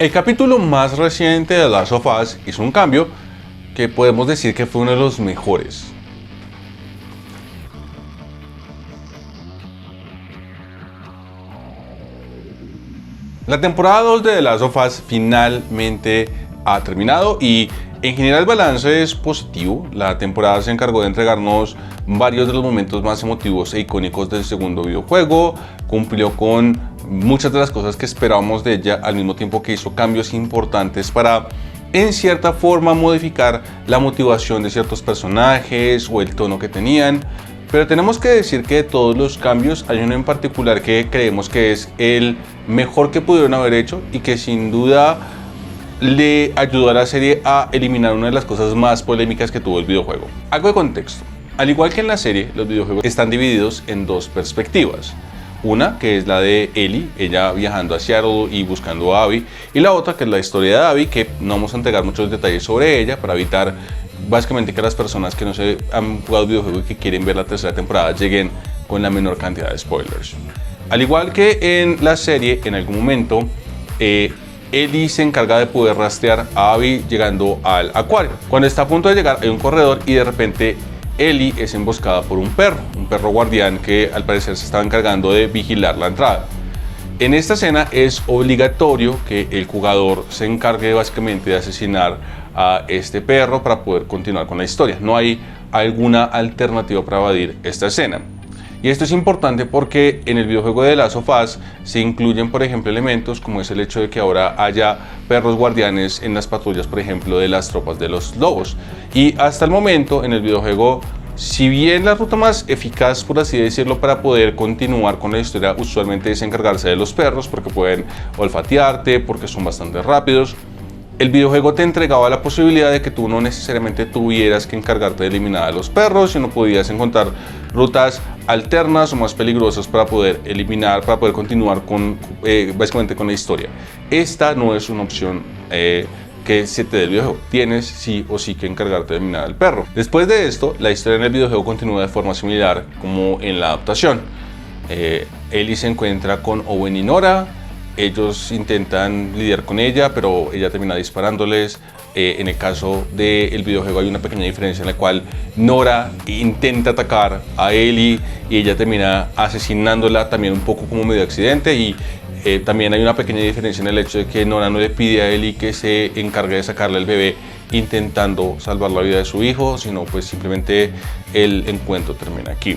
El capítulo más reciente de The Last of Us hizo un cambio que podemos decir que fue uno de los mejores. La temporada 2 de The Last of Us finalmente ha terminado y en general el balance es positivo. La temporada se encargó de entregarnos varios de los momentos más emotivos e icónicos del segundo videojuego, cumplió con muchas de las cosas que esperábamos de ella, al mismo tiempo que hizo cambios importantes para, en cierta forma, modificar la motivación de ciertos personajes o el tono que tenían. Pero tenemos que decir que de todos los cambios hay uno en particular que creemos que es el mejor que pudieron haber hecho y que sin duda le ayudó a la serie a eliminar una de las cosas más polémicas que tuvo el videojuego. Algo de contexto. Al igual que en la serie, los videojuegos están divididos en dos perspectivas. Una, que es la de Ellie, ella viajando a Seattle y buscando a Abby, y la otra, que es la historia de Abby, que no vamos a entregar muchos detalles sobre ella para evitar básicamente que las personas que no se han jugado el videojuego y que quieren ver la tercera temporada lleguen con la menor cantidad de spoilers. Al igual que en la serie, en algún momento Ellie se encarga de poder rastrear a Abby llegando al acuario. Cuando está a punto de llegar hay un corredor y de repente Ellie es emboscada por un perro guardián que al parecer se estaba encargando de vigilar la entrada. En esta escena es obligatorio que el jugador se encargue básicamente de asesinar a este perro para poder continuar con la historia. No hay alguna alternativa para evadir esta escena. Y esto es importante porque en el videojuego de The Last of Us se incluyen, por ejemplo, elementos como es el hecho de que ahora haya perros guardianes en las patrullas, por ejemplo, de las tropas de los lobos. Y hasta el momento en el videojuego, si bien la ruta más eficaz, por así decirlo, para poder continuar con la historia usualmente es encargarse de los perros porque pueden olfatearte, porque son bastante rápidos, el videojuego te entregaba la posibilidad de que tú no necesariamente tuvieras que encargarte de eliminar a los perros, sino podías encontrar rutas alternas o más peligrosas para poder eliminar, para poder continuar con, básicamente con la historia. Esta no es una opción que se te dé el videojuego. Tienes sí o sí que encargarte de eliminar al perro. Después de esto, la historia en el videojuego continúa de forma similar como en la adaptación. Ellie se encuentra con Owen y Nora. Ellos intentan lidiar con ella, pero ella termina disparándoles. En el caso del videojuego hay una pequeña diferencia en la cual Nora intenta atacar a Ellie y ella termina asesinándola también un poco como medio accidente. Y también hay una pequeña diferencia en el hecho de que Nora no le pide a Ellie que se encargue de sacarle el bebé intentando salvar la vida de su hijo, sino pues simplemente el encuentro termina aquí.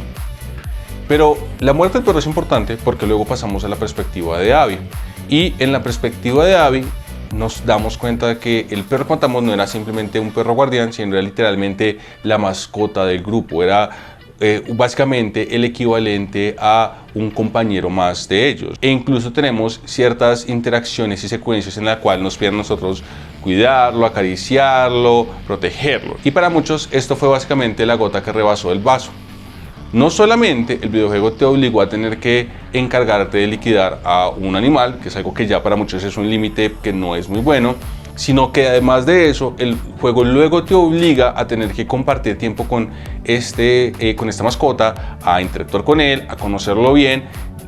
Pero la muerte del perro es importante porque luego pasamos a la perspectiva de Abby. Y en la perspectiva de Abby nos damos cuenta de que el perro que matamos no era simplemente un perro guardián, sino era literalmente la mascota del grupo. Era básicamente el equivalente a un compañero más de ellos. E incluso tenemos ciertas interacciones y secuencias en las cuales nos piden a nosotros cuidarlo, acariciarlo, protegerlo. Y para muchos esto fue básicamente la gota que rebasó el vaso. No solamente el videojuego te obligó a tener que encargarte de liquidar a un animal, que es algo que ya para muchos es un límite que no es muy bueno, sino que además de eso, el juego luego te obliga a tener que compartir tiempo con esta mascota, a interactuar con él, a conocerlo bien,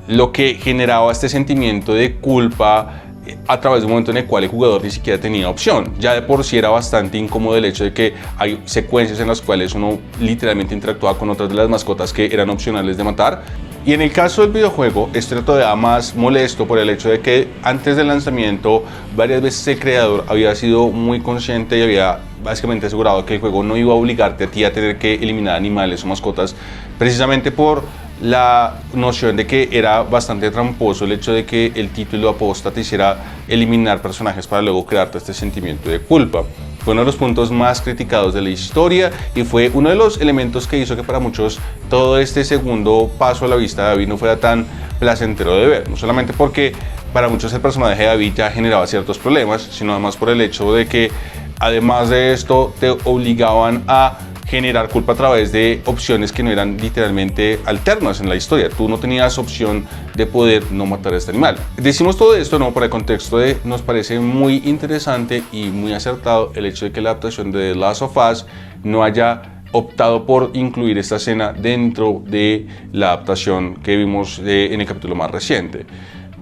lo que generaba este sentimiento de culpa a través de un momento en el cual el jugador ni siquiera tenía opción. Ya de por sí era bastante incómodo el hecho de que hay secuencias en las cuales uno literalmente interactuaba con otras de las mascotas que eran opcionales de matar. Y en el caso del videojuego, esto era todavía más molesto por el hecho de que antes del lanzamiento varias veces el creador había sido muy consciente y había básicamente asegurado que el juego no iba a obligarte a ti a tener que eliminar animales o mascotas, precisamente por la noción de que era bastante tramposo el hecho de que el título aposta te hiciera eliminar personajes para luego crearte este sentimiento de culpa. Fue uno de los puntos más criticados de la historia y fue uno de los elementos que hizo que para muchos todo este segundo paso a la vista de Abby no fuera tan placentero de ver. No solamente porque para muchos el personaje de Abby ya generaba ciertos problemas, sino además por el hecho de que además de esto te obligaban a generar culpa a través de opciones que no eran literalmente alternas en la historia. Tú no tenías opción de poder no matar a este animal. Decimos todo esto no para el contexto de nos parece muy interesante y muy acertado el hecho de que la adaptación de The Last of Us no haya optado por incluir esta escena dentro de la adaptación que vimos en el capítulo más reciente.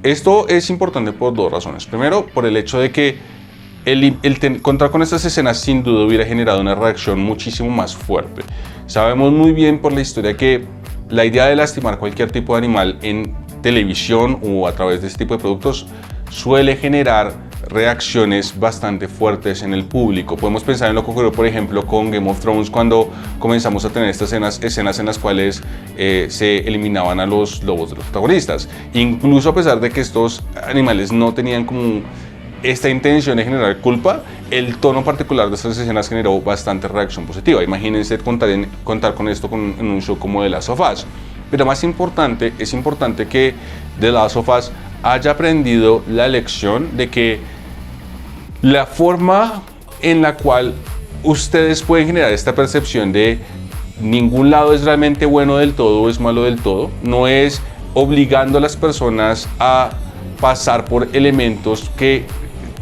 Esto es importante por dos razones. Primero, por el hecho de que contar con estas escenas sin duda hubiera generado una reacción muchísimo más fuerte. Sabemos muy bien por la historia que la idea de lastimar cualquier tipo de animal en televisión o a través de este tipo de productos suele generar reacciones bastante fuertes en el público. Podemos pensar en lo que ocurrió, por ejemplo, con Game of Thrones, cuando comenzamos a tener estas escenas en las cuales se eliminaban a los lobos de los protagonistas. Incluso a pesar de que estos animales no tenían como esta intención de generar culpa, el tono particular de estas escenas generó bastante reacción positiva. Imagínense contar con esto en un show como The Last of Us. Pero más importante, es importante que The Last of Us haya aprendido la lección de que la forma en la cual ustedes pueden generar esta percepción de ningún lado es realmente bueno del todo o es malo del todo, no es obligando a las personas a pasar por elementos que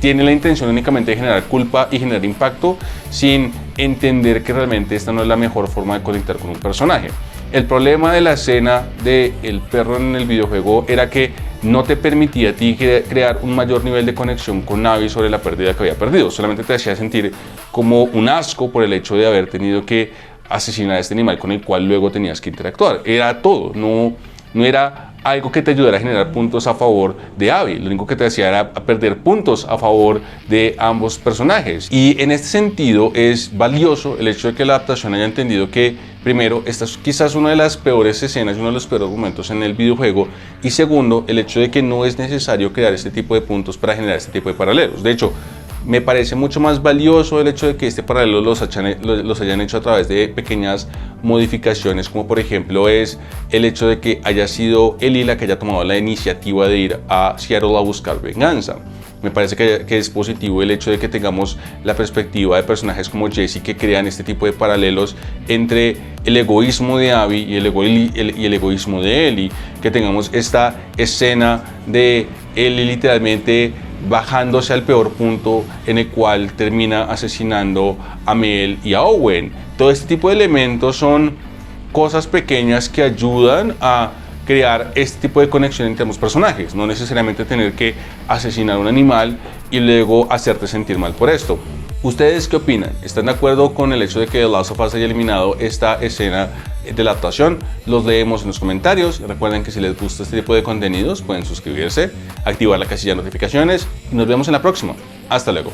tienen la intención únicamente de generar culpa y generar impacto sin entender que realmente esta no es la mejor forma de conectar con un personaje. El problema de la escena del perro en el videojuego era que no te permitía a ti crear un mayor nivel de conexión con Abby sobre la pérdida que había perdido. Solamente te hacía sentir como un asco por el hecho de haber tenido que asesinar a este animal con el cual luego tenías que interactuar. Era todo, no era algo que te ayudara a generar puntos a favor de Abby. Lo único que te hacía era perder puntos a favor de ambos personajes. Y en este sentido es valioso el hecho de que la adaptación haya entendido que, primero, esta es quizás una de las peores escenas y uno de los peores momentos en el videojuego. Y segundo, el hecho de que no es necesario crear este tipo de puntos para generar este tipo de paralelos. De hecho, me parece mucho más valioso el hecho de que este paralelo los hayan hecho a través de pequeñas modificaciones, como por ejemplo es el hecho de que haya sido Ellie la que haya tomado la iniciativa de ir a Seattle a buscar venganza. Me parece que es positivo el hecho de que tengamos la perspectiva de personajes como Jesse que crean este tipo de paralelos entre el egoísmo de Abby y el egoísmo de Ellie, que tengamos esta escena de Ellie literalmente bajándose al peor punto en el cual termina asesinando a Mel y a Owen. Todo este tipo de elementos son cosas pequeñas que ayudan a crear este tipo de conexión entre ambos personajes, no necesariamente tener que asesinar a un animal y luego hacerte sentir mal por esto. ¿Ustedes qué opinan? ¿Están de acuerdo con el hecho de que The Last of Us haya eliminado esta escena de la actuación? Los leemos en los comentarios. Recuerden que si les gusta este tipo de contenidos pueden suscribirse, activar la casilla de notificaciones y nos vemos en la próxima. Hasta luego.